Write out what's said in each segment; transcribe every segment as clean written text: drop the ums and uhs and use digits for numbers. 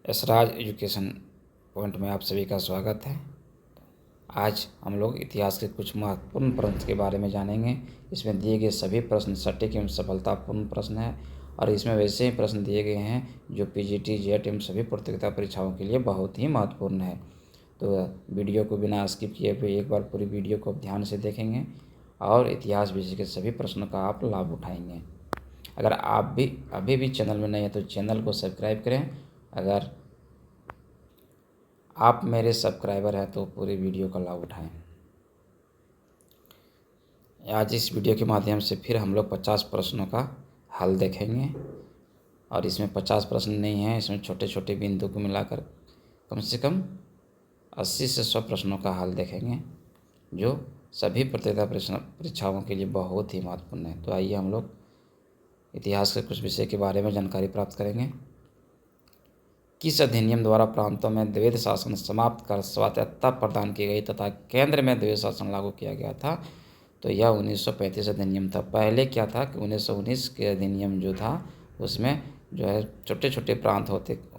Yashraj education point में आप सभी का स्वागत है। आज हम लोग इतिहास के कुछ महत्वपूर्ण प्रश्न के बारे में जानेंगे। इसमें दिए गए सभी प्रश्न सटीक एवं सफलतापूर्ण प्रश्न हैं और इसमें वैसे ही प्रश्न दिए गए हैं जो पीजीटी, जेट एवं सभी प्रतियोगिता परीक्षाओं के लिए बहुत ही महत्वपूर्ण है। तो वीडियो को बिना स्किप किए हुए एक बार पूरी वीडियो को ध्यान से देखेंगे और इतिहास विषय के सभी प्रश्नों का आप लाभ उठाएंगे। अगर आप भी अभी भी चैनल में नए हैं तो चैनल को सब्सक्राइब करें। अगर आप मेरे सब्सक्राइबर हैं तो पूरी वीडियो का लाभ उठाएं। आज इस वीडियो के माध्यम से फिर हम लोग 50 प्रश्नों का हल देखेंगे और इसमें 50 प्रश्न नहीं हैं, इसमें छोटे छोटे बिंदु को मिलाकर कम से कम 80 से 100 प्रश्नों का हल देखेंगे जो सभी प्रतियोगिता परीक्षाओं के लिए बहुत ही महत्वपूर्ण है। तो आइए हम लोग इतिहास के कुछ विषय के बारे में जानकारी प्राप्त करेंगे। किस अधिनियम द्वारा प्रांतों में द्वैध शासन समाप्त कर स्वायत्तता प्रदान की गई तथा केंद्र में द्वैध शासन लागू किया गया था? तो यह 1935 अधिनियम था। पहले क्या था कि 1919 के अधिनियम जो था उसमें जो है छोटे छोटे प्रांत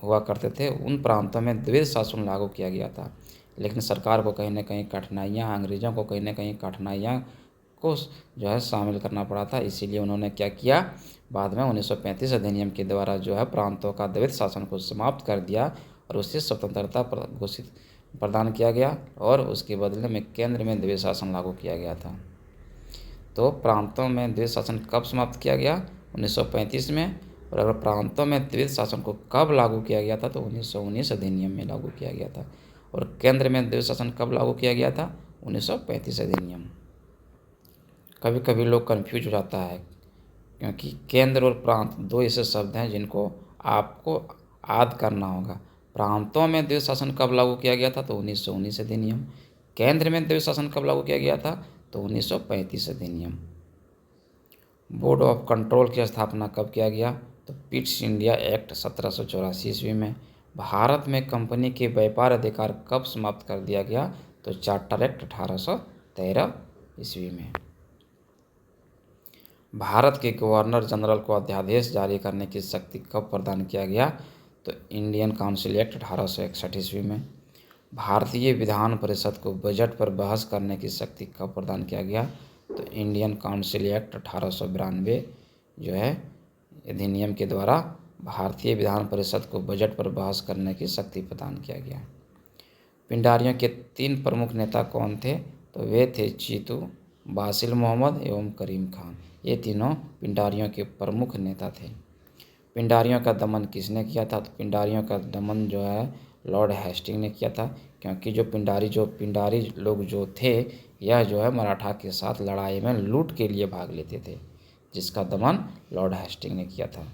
हुआ करते थे, उन प्रांतों में द्वैध शासन लागू किया गया था। लेकिन सरकार को कहीं ना कहीं कठिनाइयाँ, अंग्रेज़ों को कहीं ना कहीं कठिनाइयाँ को जो है शामिल करना पड़ा था। इसीलिए उन्होंने क्या किया, बाद में 1935 अधिनियम के द्वारा जो है प्रांतों का द्वैध शासन को समाप्त कर दिया और उससे स्वतंत्रता घोषित प्रदान किया गया और उसके बदले में केंद्र में द्वैध शासन लागू किया गया था। तो प्रांतों में द्वैध शासन कब समाप्त किया गया? 1935 में। और अगर प्रांतों में द्वैध शासन को कब लागू किया गया था? तो 1919 अधिनियम में लागू किया गया था। और केंद्र में द्वैध शासन कब लागू किया गया था? 1935 अधिनियम। कभी कभी लोग कन्फ्यूज हो जाता है क्योंकि केंद्र और प्रांत दो ऐसे शब्द हैं जिनको आपको याद करना होगा। प्रांतों में द्वैध शासन कब लागू किया गया था? तो 1919 अधिनियम। केंद्र में द्वैध शासन कब लागू किया गया था? तो 1935 अधिनियम। बोर्ड ऑफ कंट्रोल की स्थापना कब किया गया? तो पिट्स इंडिया एक्ट 1784 ईस्वी में। भारत में कंपनी के व्यापार अधिकार कब समाप्त कर दिया गया? तो चार्टर एक्ट 1813 ईस्वी में। भारत के गवर्नर जनरल को अध्यादेश जारी करने की शक्ति कब प्रदान किया गया? तो इंडियन काउंसिल एक्ट 1861 ईस्वी में। भारतीय विधान परिषद को बजट पर बहस करने की शक्ति कब प्रदान किया गया? तो इंडियन काउंसिल एक्ट 1892 जो है अधिनियम के द्वारा भारतीय विधान परिषद को बजट पर बहस करने की शक्ति प्रदान किया गया। पिंडारियों के 3 प्रमुख नेता कौन थे? तो वे थे चीतू, बासिल मोहम्मद एवं करीम खान। ये तीनों पिंडारियों के प्रमुख नेता थे। पिंडारियों का दमन किसने किया था? तो पिंडारियों का दमन जो है लॉर्ड हेस्टिंग ने किया था, क्योंकि जो पिंडारी लोग जो थे यह जो है मराठा के साथ लड़ाई में लूट के लिए भाग लेते थे, जिसका दमन लॉर्ड हेस्टिंग ने किया था।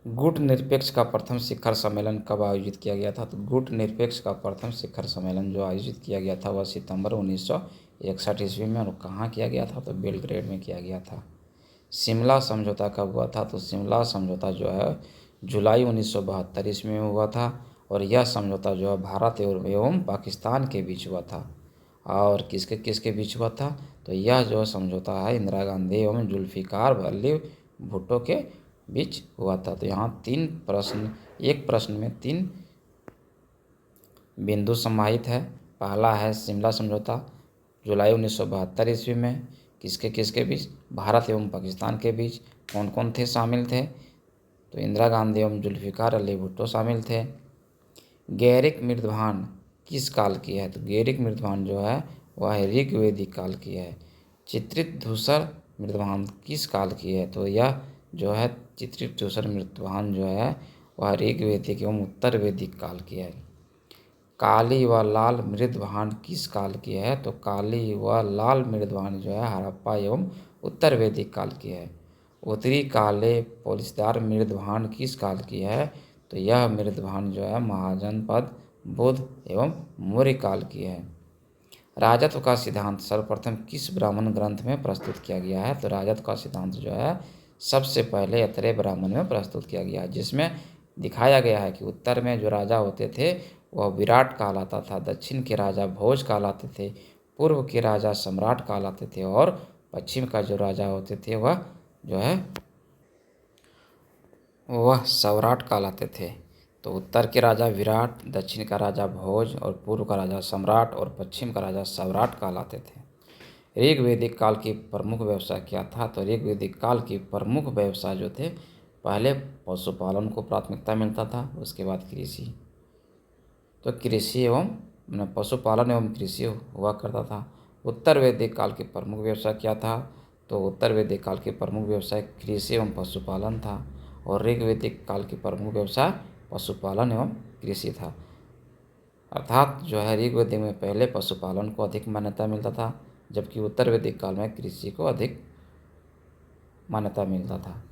गुट निरपेक्ष का प्रथम शिखर सम्मेलन कब आयोजित किया गया था? तो गुट निरपेक्ष का प्रथम शिखर सम्मेलन जो आयोजित किया गया था वह सितंबर 1961 ईस्वी में। और कहाँ किया गया था? तो बेलग्रेड में किया गया था। शिमला समझौता कब हुआ था? तो शिमला समझौता जो है जुलाई 1972 ईस्वी में हुआ था और यह समझौता जो है भारत एवं पाकिस्तान के बीच हुआ था। और किसके किसके बीच हुआ था? तो यह जो समझौता है इंदिरा गांधी एवं जुल्फिकार अली भुट्टो के बीच हुआ था। तो यहाँ 3 प्रश्न, एक प्रश्न में 3 बिंदु समाहित है। पहला है शिमला समझौता जुलाई 1972 ईस्वी में किसके किसके बीच? भारत एवं पाकिस्तान के बीच। कौन कौन थे शामिल थे? तो इंदिरा गांधी एवं जुल्फिकार अली भुट्टो शामिल थे। गैरिक मृदभान किस काल की है? तो गैरिक मृदभान जो है वह ऋग्वेदिक काल की है। चित्रित धूसर मृदभान किस काल की है? तो यह जो है चित्रित धूसर मृदभान जो है वह ऋग्वेदिक एवं उत्तर वैदिक काल की है। काली व लाल मृदभान किस काल की है? तो काली व लाल मृदभान जो है हड़प्पा एवं उत्तर वैदिक काल की है। उत्तरी काले पोलिसदार मृदभान किस काल की है? तो यह मृदभान जो है महाजनपद, बुद्ध एवं मौर्य काल की है। राजत्व का सिद्धांत सर्वप्रथम किस ब्राह्मण ग्रंथ में प्रस्तुत किया गया है? तो राजत्व का सिद्धांत जो है सबसे पहले अत्रेय ब्राह्मण में प्रस्तुत किया गया है, जिसमें दिखाया गया है कि उत्तर में जो राजा होते थे वह विराट कहलाता था, दक्षिण के राजा भोज कहलाते थे, पूर्व के राजा सम्राट कहलाते थे और पश्चिम का जो राजा होते थे वह जो है वह सौराठ कहलाते थे। तो उत्तर के राजा विराट, दक्षिण का राजा भोज और पूर्व का राजा सम्राट और पश्चिम का राजा सौराठ कहलाते थे। ऋग्वैदिक काल की प्रमुख व्यवसाय क्या था? तो ऋग्वैदिक काल की प्रमुख व्यवसाय जो थे, पहले पशुपालन को प्राथमिकता मिलता था, उसके बाद कृषि। तो कृषि एवं पशुपालन एवं कृषि हुआ करता था। उत्तर वैदिक काल के प्रमुख व्यवसाय क्या था? तो उत्तर वैदिक काल के प्रमुख व्यवसाय कृषि एवं पशुपालन था और ऋग्वैदिक काल के प्रमुख व्यवसाय पशुपालन एवं कृषि था। अर्थात जो है ऋग्वेद में पहले पशुपालन को अधिक मान्यता मिलता था, जबकि उत्तर वैदिक काल में कृषि को अधिक मान्यता मिलता था।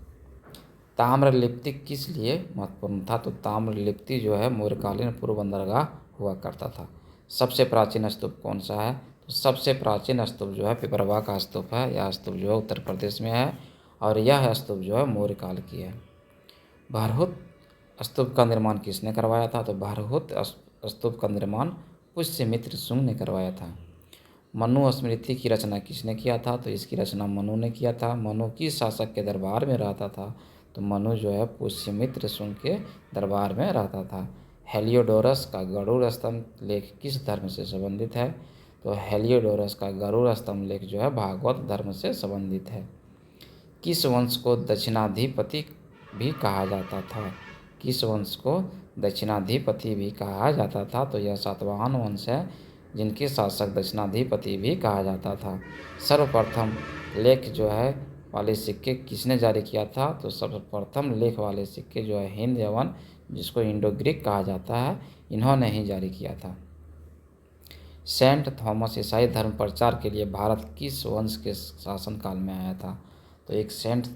ताम्रलिप्ति किस लिए महत्वपूर्ण था? तो ताम्रलिप्ति जो है मौर्यकालीन पूर्व बंदरगाह हुआ करता था। सबसे प्राचीन स्तूप कौन सा है? तो सबसे प्राचीन स्तूप जो है पिपरवा का स्तूप है। यह स्तूप जो है उत्तर प्रदेश में है और यह स्तूप जो है मौर्य काल की है। भारहूत स्तूप का निर्माण किसने करवाया था? तो भारहूत स्तूप का निर्माण पुष्यमित्र शुंग ने करवाया था। मनु स्मृति की रचना किसने किया था? तो इसकी रचना मनु ने किया था। मनु किस शासक के दरबार में रहता था? तो मनु जो है पुष्यमित्र शुंग के दरबार में रहता था। हेलियोडोरस का गरुड़ स्तंभ लेख किस धर्म से संबंधित है? तो हेलियोडोरस का गरुड़ स्तंभ लेख जो है भागवत धर्म से संबंधित है। किस वंश को दक्षिणाधिपति भी कहा जाता था? किस वंश को दक्षिणाधिपति भी कहा जाता था? तो यह सातवाहन वंश है, जिनके शासक दक्षिणाधिपति भी कहा जाता था। सर्वप्रथम लेख जो है वाले सिक्के किसने जारी किया था? तो सर्वप्रथम लेख वाले सिक्के जो है हिंद यवन, जिसको इंडो ग्रीक कहा जाता है, इन्होंने ही जारी किया था। सेंट थॉमस ईसाई धर्म प्रचार के लिए भारत किस वंश के शासनकाल में आया था? तो एक सेंट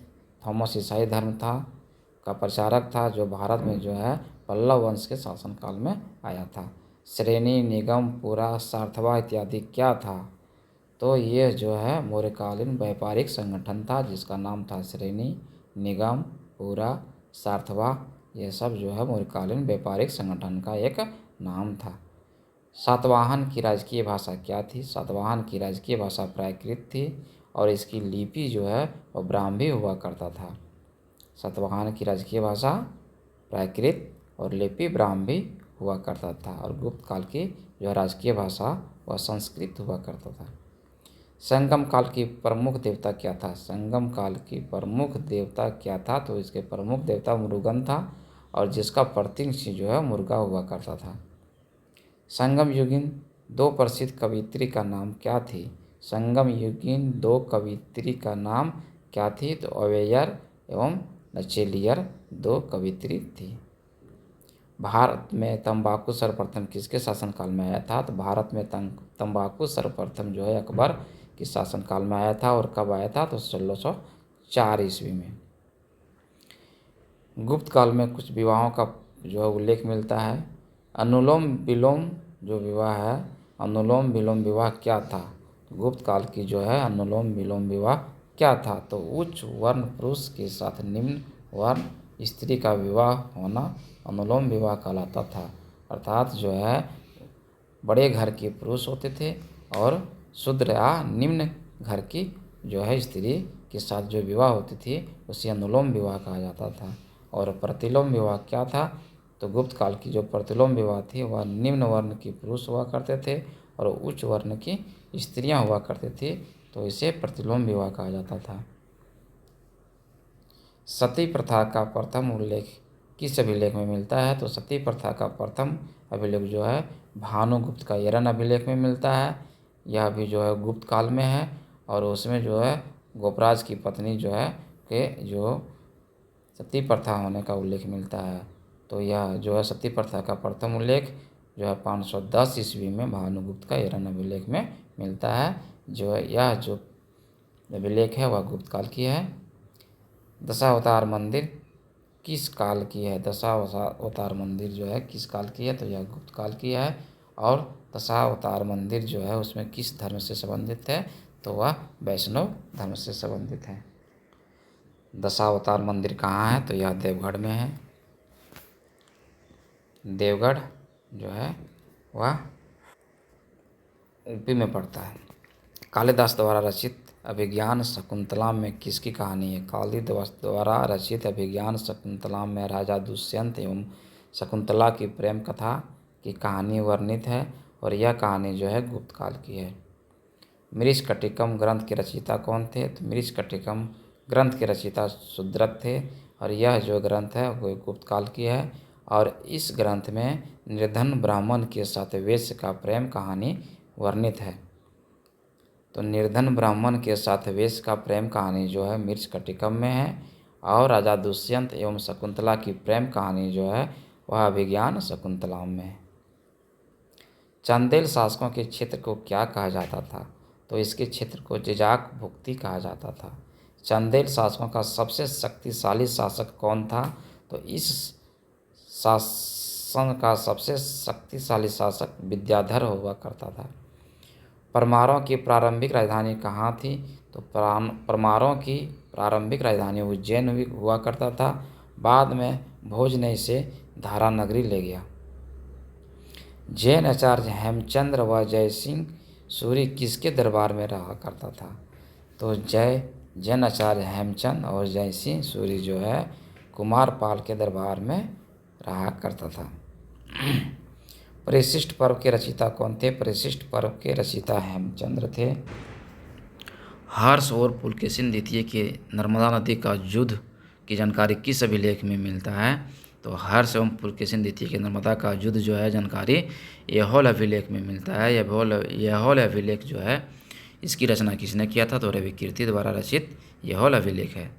थॉमस ईसाई धर्म था का प्रचारक था, जो भारत में जो है पल्लव वंश के शासनकाल में आया था। श्रेणी, निगम, पुरा, सार्थवा इत्यादि क्या था? तो ये जो है मौर्यकालीन व्यापारिक संगठन था, जिसका नाम था श्रेणी, निगम, पुरा, सार्थवा। ये सब जो है मौर्यकालीन व्यापारिक संगठन का एक नाम था। सातवाहन की राजकीय भाषा क्या थी? सातवाहन की राजकीय भाषा प्राकृत थी और इसकी लिपि जो है वह ब्राह्मी हुआ करता था। सातवाहन की राजकीय भाषा प्राकृत और लिपि ब्राह्मी हुआ करता था और गुप्त काल की जो राजकीय भाषा वह संस्कृत हुआ करता था। संगम काल की प्रमुख देवता क्या था? संगम काल की प्रमुख देवता क्या था? तो इसके प्रमुख देवता मुरुगन था और जिसका प्रतीक जो है मुर्गा हुआ करता था। संगम युगीन दो प्रसिद्ध कवियत्री का नाम क्या थी? संगम युगीन दो कवियत्री का नाम क्या थी? तो अवेयर एवं नचेलियर दो कवियत्री थी। भारत में तंबाकू सर्वप्रथम किसके शासनकाल में आया था? तो भारत में तंबाकू सर्वप्रथम जो है अकबर के शासनकाल में आया था और कब आया था? तो 1604 ईस्वी में। गुप्त काल में कुछ विवाहों का जो है उल्लेख मिलता है। अनुलोम विलोम जो विवाह है, अनुलोम विलोम विवाह क्या था? गुप्त काल की जो है अनुलोम विलोम विवाह क्या था? तो उच्च वर्ण पुरुष के साथ निम्न वर्ण स्त्री का विवाह होना अनुलोम विवाह कहलाता था। अर्थात जो है बड़े घर के पुरुष होते थे और शूद्र या निम्न घर की जो है स्त्री के साथ जो विवाह होती थी उसे अनुलोम विवाह कहा जाता था। और प्रतिलोम विवाह क्या था? तो गुप्त काल की जो प्रतिलोम विवाह थी वह निम्न वर्ण के पुरुष हुआ करते थे और उच्च वर्ण की स्त्रियां हुआ करती थी, तो इसे प्रतिलोम विवाह कहा जाता था। सती प्रथा का प्रथम उल्लेख किस अभिलेख में मिलता है? तो सती प्रथा का प्रथम अभिलेख जो है भानुगुप्त का यरन अभिलेख में मिलता है। यह भी जो है गुप्त काल में है और उसमें जो है गोपराज की पत्नी जो है के जो सती प्रथा होने का उल्लेख मिलता है। तो यह जो है सती प्रथा का प्रथम उल्लेख जो है 510 ईस्वी में भानुगुप्त का यरन अभिलेख में मिलता है। जो है यह जो अभिलेख है वह गुप्त काल की है। दशावतार मंदिर किस काल की है? दशावतार मंदिर जो है किस काल की है? तो यह गुप्त काल की है। और दशावतार मंदिर जो है उसमें किस धर्म से संबंधित है? तो वह वैष्णव धर्म से संबंधित है। दशावतार मंदिर कहाँ है? तो यह देवगढ़ में है। देवगढ़ जो है वह यूपी में पड़ता है। कालिदास द्वारा रचित अभिज्ञान शकुंतला में किसकी कहानी है? कालिदास द्वारा रचित अभिज्ञान शकुंतला में राजा दुष्यंत एवं शकुंतला की प्रेम कथा की कहानी वर्णित है और यह कहानी जो है गुप्त काल की है। मृच्छकटिकम ग्रंथ के रचयिता कौन थे? तो मृच्छकटिकम ग्रंथ के रचयिता शूद्रक थे और यह जो ग्रंथ है वो गुप्त काल की है और इस ग्रंथ में निर्धन ब्राह्मण के साथ वेश्या का प्रेम कहानी वर्णित है। तो निर्धन ब्राह्मण के साथ वेश्या का प्रेम कहानी जो है मृच्छकटिकम में है और राजा दुष्यंत एवं शकुंतला की प्रेम कहानी जो है वह अभिज्ञान शकुंतला में है। चंदेल शासकों के क्षेत्र को क्या कहा जाता था? तो इसके क्षेत्र को जिजाक भुक्ति कहा जाता था। चंदेल शासकों का सबसे शक्तिशाली शासक कौन था? तो इस शासन का सबसे शक्तिशाली शासक विद्याधर हुआ करता था। परमारों की प्रारंभिक राजधानी कहाँ थी? तो परमारों की प्रारंभिक राजधानी उज्जैन हुआ करता था। बाद में भोज ने इसे धारा नगरी ले गया। जैन आचार्य हेमचंद्र व जयसिंह सूरी किसके दरबार में रहा करता था? तो जैन आचार्य हेमचंद और जयसिंह सूरी जो है कुमारपाल के दरबार में रहा करता था। परिशिष्ट पर्व के रचयिता कौन थे? परिशिष्ट पर्व के रचयिता हेमचंद्र थे। हर्ष और पुलकेशिन द्वितीय के नर्मदा नदी का युद्ध की जानकारी किस अभिलेख में मिलता है? तो हर्ष एवं पुलकेशिन द्वितीय के नर्मदा का युद्ध जो है जानकारी ऐहोल अभिलेख में मिलता है। ऐहोल अभिलेख जो है इसकी रचना किसने किया था? तो रविकीर्ति द्वारा रचित ऐहोल अभिलेख है।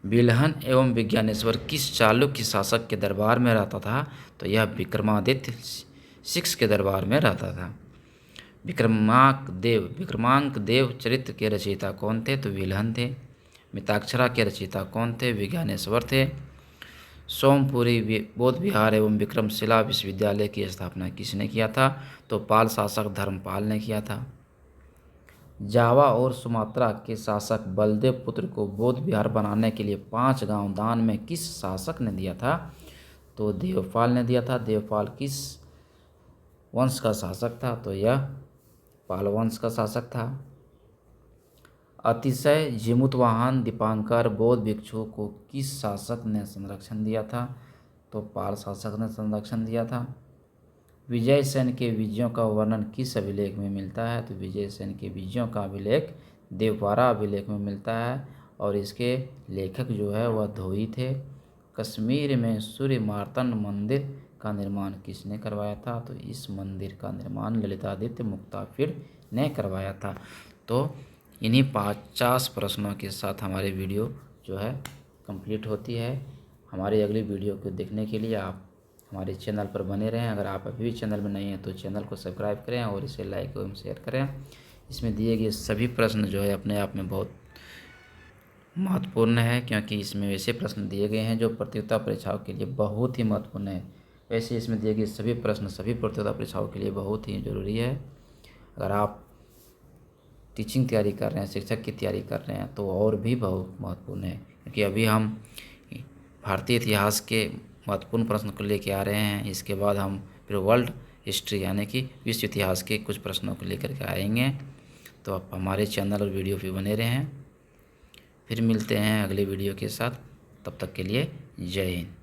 बिल्हन एवं विज्ञानेश्वर किस चालुक्य शासक के दरबार में रहता था? तो यह विक्रमादित्य 6 के दरबार में रहता था। विक्रमांक देव चरित्र के रचयिता कौन थे? तो बिल्हन थे। मिताक्षरा के रचयिता कौन थे? विज्ञानेश्वर थे। सोमपुरी बौद्ध विहार एवं विक्रमशिला विश्वविद्यालय की स्थापना किसने किया था? तो पाल शासक धर्मपाल ने किया था। जावा और सुमात्रा के शासक बलदेव पुत्र को बौद्ध विहार बनाने के लिए 5 गांव दान में किस शासक ने दिया था? तो देवपाल ने दिया था। देवपाल किस वंश का शासक था? तो यह पाल वंश का शासक था। अतिशय जिमुतवाहन दीपांकर बौद्ध भिक्षुओं को किस शासक ने संरक्षण दिया था? तो पाल शासक ने संरक्षण दिया था। विजयसेन के विजयों का वर्णन किस अभिलेख में मिलता है? तो विजयसेन के विजयों का अभिलेख देवपारा अभिलेख में मिलता है और इसके लेखक जो है वह धोई थे। कश्मीर में सूर्य मार्तंड मंदिर का निर्माण किसने करवाया था? तो इस मंदिर का निर्माण ललितादित्य मुक्तापीड़ ने करवाया था। तो इन्हीं 50 प्रश्नों के साथ हमारी वीडियो जो है कंप्लीट होती है। हमारी अगली वीडियो को देखने के लिए आप हमारे चैनल पर बने रहें। अगर आप अभी भी चैनल में नहीं हैं तो चैनल को सब्सक्राइब करें और इसे लाइक एवं शेयर करें। इसमें दिए गए सभी प्रश्न जो है अपने आप में बहुत महत्वपूर्ण है, क्योंकि इसमें वैसे प्रश्न दिए गए हैं जो प्रतियोगिता परीक्षाओं के लिए बहुत ही महत्वपूर्ण है। वैसे इसमें दिए गए सभी प्रश्न सभी प्रतियोगिता परीक्षाओं के लिए बहुत ही ज़रूरी है। अगर आप टीचिंग तैयारी कर रहे हैं, शिक्षक की तैयारी कर रहे हैं तो और भी बहुत महत्वपूर्ण है, क्योंकि अभी हम भारतीय इतिहास के महत्वपूर्ण प्रश्न को लेके आ रहे हैं। इसके बाद हम फिर वर्ल्ड हिस्ट्री यानी कि विश्व इतिहास के कुछ प्रश्नों को लेकर के आएंगे। तो आप हमारे चैनल और वीडियो पे बने रहें। फिर मिलते हैं अगले वीडियो के साथ। तब तक के लिए जय हिंद।